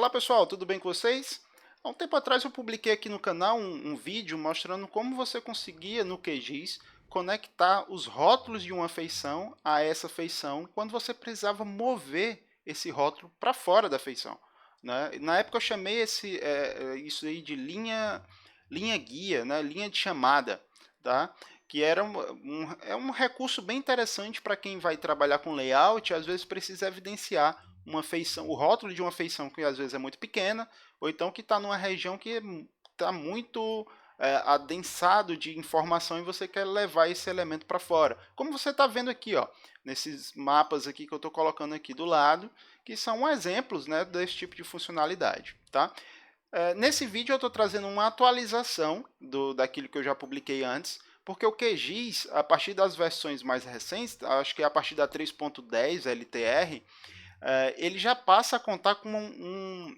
Olá pessoal, tudo bem com vocês? Há um tempo atrás eu publiquei aqui no canal um vídeo mostrando como você conseguia no QGIS conectar os rótulos de uma feição a essa feição quando você precisava mover esse rótulo para fora da feição, né? Na época eu chamei isso aí de linha guia, né? Linha de chamada, tá? Que era um recurso bem interessante para quem vai trabalhar com layout e às vezes precisa evidenciar uma feição, o rótulo de uma feição que às vezes é muito pequena, ou então que está numa região que está muito adensado de informação e você quer levar esse elemento para fora. Como você está vendo aqui, ó, nesses mapas aqui que eu estou colocando aqui do lado, que são exemplos, né, desse tipo de funcionalidade. Tá? Nesse vídeo eu estou trazendo uma atualização daquilo que eu já publiquei antes, porque o QGIS, a partir das versões mais recentes, acho que é a partir da 3.10 LTR, ele já passa a contar com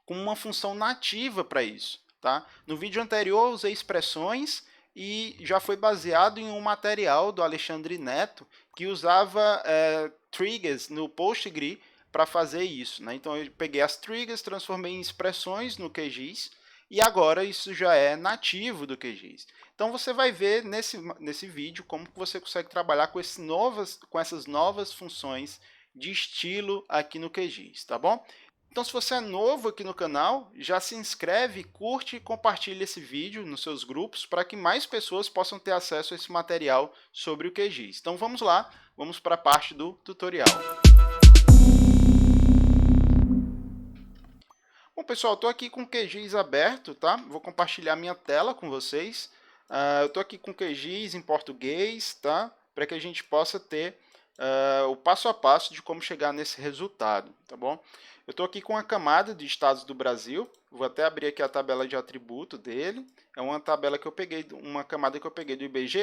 uma função nativa para isso. Tá? No vídeo anterior eu usei expressões e já foi baseado em um material do Alexandre Neto que usava triggers no PostGRI para fazer isso. Né? Então eu peguei as triggers, transformei em expressões no QGIS e agora isso já é nativo do QGIS. Então você vai ver nesse vídeo como que você consegue trabalhar com essas novas funções de estilo aqui no QGIS, tá bom? Então, se você é novo aqui no canal, já se inscreve, curte e compartilhe esse vídeo nos seus grupos para que mais pessoas possam ter acesso a esse material sobre o QGIS. Então, vamos lá, vamos para a parte do tutorial. Bom, pessoal, estou aqui com o QGIS aberto, tá? Vou compartilhar minha tela com vocês. Eu estou aqui com o QGIS em português, tá? Para que a gente possa ter o passo a passo de como chegar nesse resultado, tá bom? Eu estou aqui com a camada de estados do Brasil. Vou até abrir aqui a tabela de atributo dele. É uma tabela que eu peguei, uma camada que eu peguei do IBGE.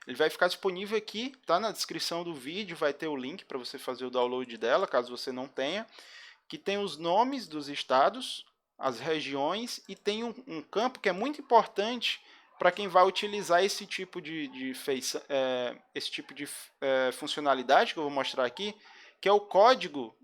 Ele vai ficar disponível aqui, tá? Na descrição do vídeo vai ter o link para você fazer o download dela, caso você não tenha. Que tem os nomes dos estados, as regiões e tem um campo que é muito importante para quem vai utilizar esse tipo de funcionalidade que eu vou mostrar aqui, que é o código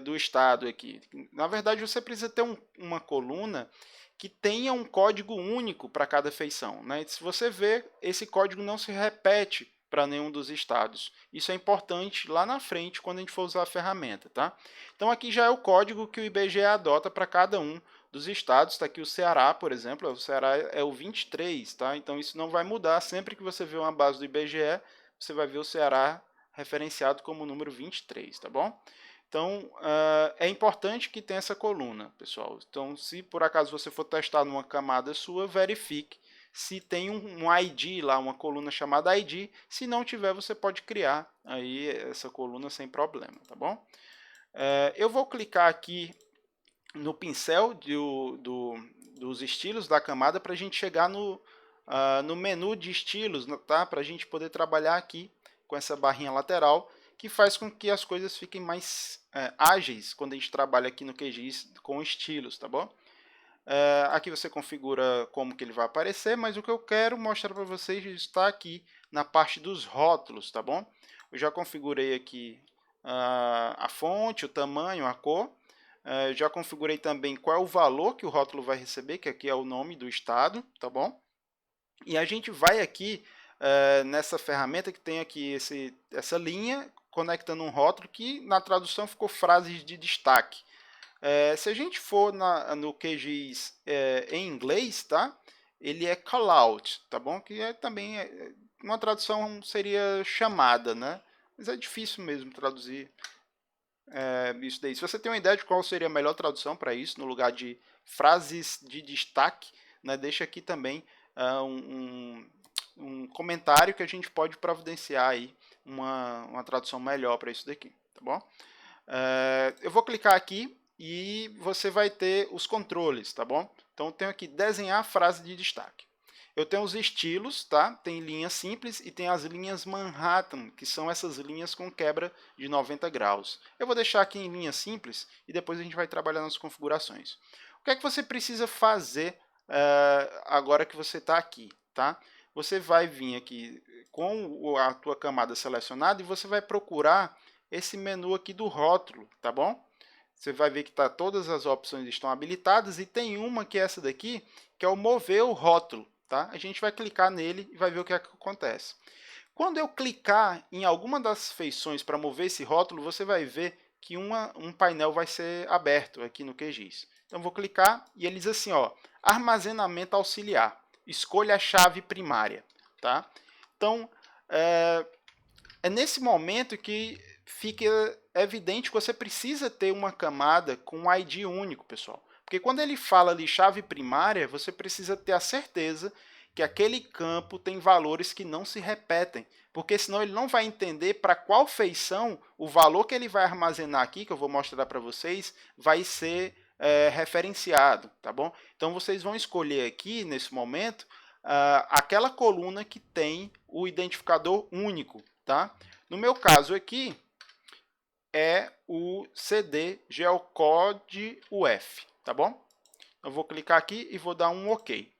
do estado aqui. Na verdade, você precisa ter uma coluna que tenha um código único para cada feição. Né? Se você ver, esse código não se repete para nenhum dos estados. Isso é importante lá na frente quando a gente for usar a ferramenta. Tá? Então aqui já é o código que o IBGE adota para cada um dos estados. Está aqui o Ceará, por exemplo, o Ceará é o 23, tá? Então isso não vai mudar. Sempre que você vê uma base do IBGE, você vai ver o Ceará referenciado como o número 23, tá bom? Então, é importante que tenha essa coluna, pessoal. Então, se por acaso você for testar numa camada sua, verifique se tem um ID lá, uma coluna chamada ID. Se não tiver, você pode criar aí essa coluna sem problema, tá bom? Eu vou clicar aqui no pincel dos estilos da camada para a gente chegar no menu de estilos, tá? Para a gente poder trabalhar aqui com essa barrinha lateral, que faz com que as coisas fiquem mais ágeis quando a gente trabalha aqui no QGIS com estilos, tá bom? Aqui você configura como que ele vai aparecer, mas o que eu quero mostrar para vocês está aqui na parte dos rótulos, tá bom? Eu já configurei aqui a fonte, o tamanho, a cor. Já configurei também qual é o valor que o rótulo vai receber, que aqui é o nome do estado, tá bom? E a gente vai aqui nessa ferramenta que tem aqui essa linha conectando um rótulo que na tradução ficou frases de destaque. Se a gente for no QGIS em inglês, tá? Ele é callout, tá bom? Que também uma tradução seria chamada, né? Mas é difícil mesmo traduzir isso daí. Se você tem uma ideia de qual seria a melhor tradução para isso, no lugar de frases de destaque, né, deixa aqui também um comentário que a gente pode providenciar aí uma tradução melhor para isso daqui, tá bom? Eu vou clicar aqui e você vai ter os controles, tá bom? Então eu tenho aqui desenhar frase de destaque. Eu tenho os estilos, tá? Tem linha simples e tem as linhas Manhattan, que são essas linhas com quebra de 90 graus. Eu vou deixar aqui em linha simples e depois a gente vai trabalhar nas configurações. O que é que você precisa fazer agora que você está aqui, tá? Você vai vir aqui com a tua camada selecionada e você vai procurar esse menu aqui do rótulo, tá bom? você vai ver que todas as opções estão habilitadas e tem uma que é essa daqui, que é o mover o rótulo. Tá? A gente vai clicar nele e vai ver o que é que acontece. Quando eu clicar em alguma das feições para mover esse rótulo, você vai ver que um painel vai ser aberto aqui no QGIS. Então, vou clicar e ele diz assim, ó, armazenamento auxiliar. Escolha a chave primária. Tá? Então, é nesse momento que fica evidente que você precisa ter uma camada com um ID único, pessoal. Porque quando ele fala ali chave primária, você precisa ter a certeza que aquele campo tem valores que não se repetem, porque senão ele não vai entender para qual feição o valor que ele vai armazenar aqui, que eu vou mostrar para vocês, vai ser referenciado, tá bom? Então vocês vão escolher aqui, nesse momento, aquela coluna que tem o identificador único, tá? No meu caso aqui, é o CD Geocode UF, tá bom? Eu vou clicar aqui e vou dar um OK.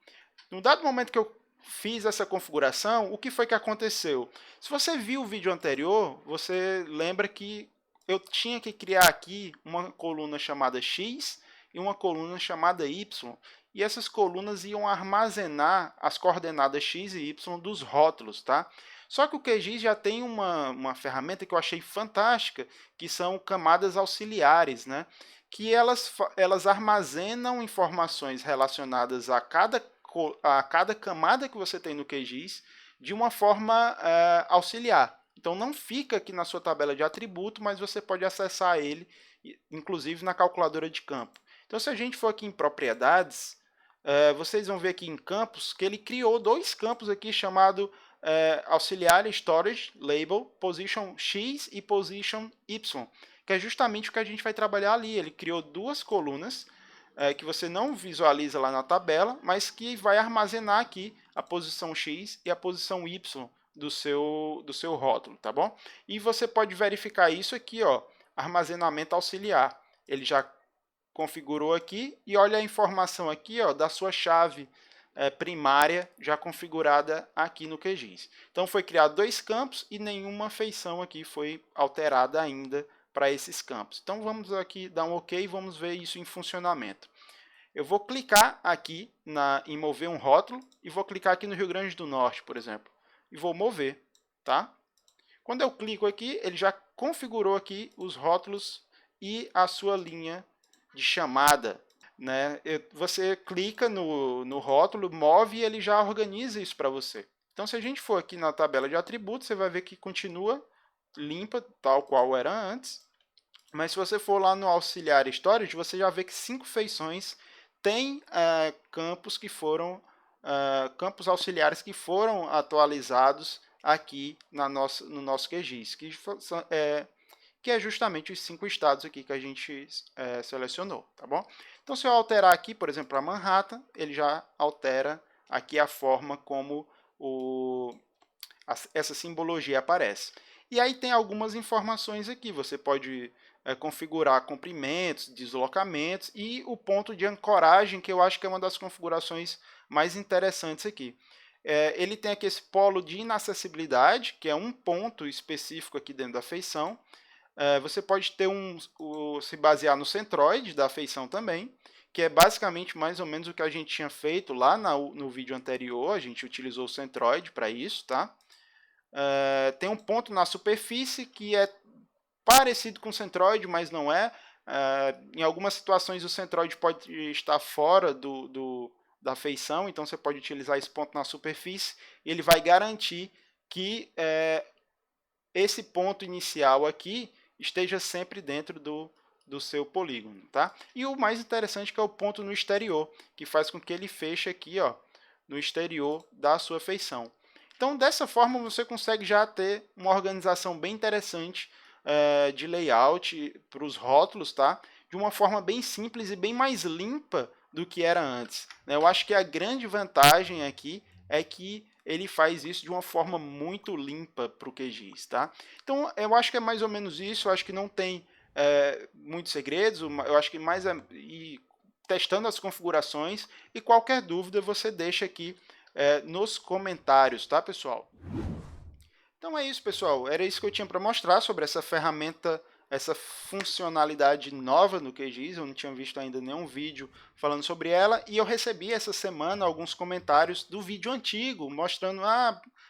No dado momento que eu fiz essa configuração, o que foi que aconteceu? Se você viu o vídeo anterior, você lembra que eu tinha que criar aqui uma coluna chamada X e uma coluna chamada Y, e essas colunas iam armazenar as coordenadas X e Y dos rótulos, tá? Só que o QGIS já tem uma ferramenta que eu achei fantástica, que são camadas auxiliares, né? Que elas armazenam informações relacionadas a cada camada que você tem no QGIS de uma forma auxiliar. Então, não fica aqui na sua tabela de atributo, mas você pode acessar ele, inclusive na calculadora de campo. Então, se a gente for aqui em propriedades, vocês vão ver aqui em campos que ele criou dois campos aqui chamado auxiliar storage label position X e position Y, que é justamente o que a gente vai trabalhar ali. Ele criou duas colunas que você não visualiza lá na tabela, mas que vai armazenar aqui a posição X e a posição Y do seu rótulo, tá bom? E você pode verificar isso aqui, ó, armazenamento auxiliar. Ele já configurou aqui e olha a informação aqui, ó, da sua chave primária já configurada aqui no QGIS. Então foi criado dois campos e nenhuma feição aqui foi alterada ainda para esses campos. Então vamos aqui dar um OK e vamos ver isso em funcionamento. Eu vou clicar aqui em mover um rótulo e vou clicar aqui no Rio Grande do Norte, por exemplo, e vou mover, tá? Quando eu clico aqui, ele já configurou aqui os rótulos e a sua linha de chamada, né? Você clica no rótulo, move e ele já organiza isso para você. Então, se a gente for aqui na tabela de atributos, você vai ver que continua limpa, tal qual era antes. Mas se você for lá no auxiliar storage, você já vê que 5 feições têm campos que foram campos auxiliares que foram atualizados aqui no nosso QGIS, que é justamente os 5 estados aqui que a gente selecionou, tá bom? Então, se eu alterar aqui, por exemplo, para Manhattan, ele já altera aqui a forma como essa simbologia aparece. E aí tem algumas informações aqui, você pode configurar comprimentos, deslocamentos e o ponto de ancoragem, que eu acho que é uma das configurações mais interessantes aqui. Ele tem aqui esse polo de inacessibilidade, que é um ponto específico aqui dentro da feição. Você pode ter se basear no centroide da feição também, que é basicamente mais ou menos o que a gente tinha feito lá no vídeo anterior, a gente utilizou o centroide para isso, tá? Tem um ponto na superfície que é parecido com o centroide, mas não é. Em algumas situações o centroide pode estar fora da feição, então você pode utilizar esse ponto na superfície e ele vai garantir que esse ponto inicial aqui esteja sempre dentro do seu polígono, tá? E o mais interessante que é o ponto no exterior, que faz com que ele feche aqui, ó, no exterior da sua feição. Então, dessa forma, você consegue já ter uma organização bem interessante de layout para os rótulos, tá? De uma forma bem simples e bem mais limpa do que era antes. Eu acho que a grande vantagem aqui é que ele faz isso de uma forma muito limpa para o QGIS, tá? Então, eu acho que é mais ou menos isso. Eu acho que não tem muitos segredos. Eu acho que mais ir testando as configurações e qualquer dúvida você deixa aqui nos comentários, tá, pessoal? Então é isso, pessoal. Era isso que eu tinha para mostrar sobre essa ferramenta essa funcionalidade nova no QGIS, eu não tinha visto ainda nenhum vídeo falando sobre ela, e eu recebi essa semana alguns comentários do vídeo antigo, mostrando,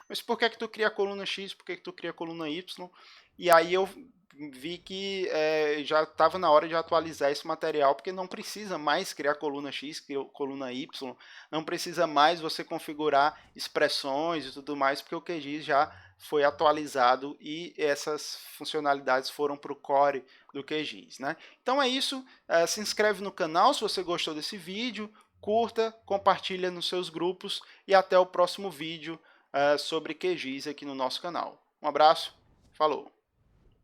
mas por que tu cria a coluna X, por que tu cria a coluna Y? E aí eu vi que já estava na hora de atualizar esse material, porque não precisa mais criar coluna X, coluna Y, não precisa mais você configurar expressões e tudo mais, porque o QGIS já foi atualizado e essas funcionalidades foram para o core do QGIS, né? Então é isso, se inscreve no canal se você gostou desse vídeo, curta, compartilha nos seus grupos e até o próximo vídeo sobre QGIS aqui no nosso canal. Um abraço, falou!